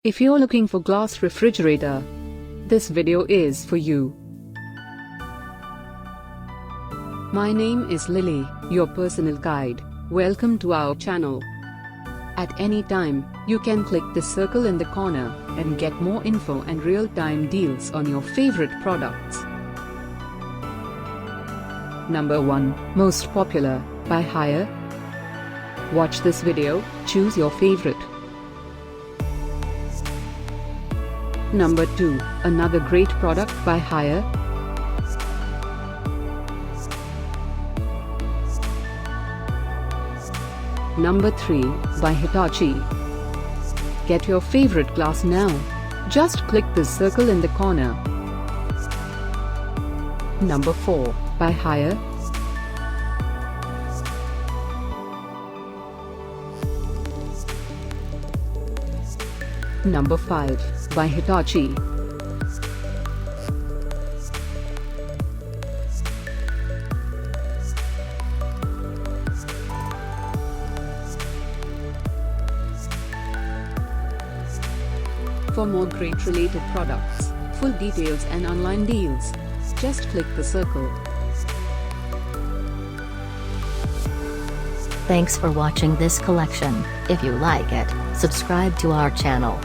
If you're looking for glass refrigerator, this video is for you. My name is Lily, your personal guide. Welcome to our channel. At any time, you can click the circle in the corner and get more info and real-time deals on your favorite products. Number 1, Most Popular, by Hire. Watch this video, choose your favorite. Number 2, another great product by Hire. Number 3, by Hitachi. Get your favorite glass now. Just click the circle in the corner. Number 4, by Hire. Number 5, by Hitachi. For more great related products, full details and online deals, just click the circle. Thanks for watching this collection. If you like it, subscribe to our channel.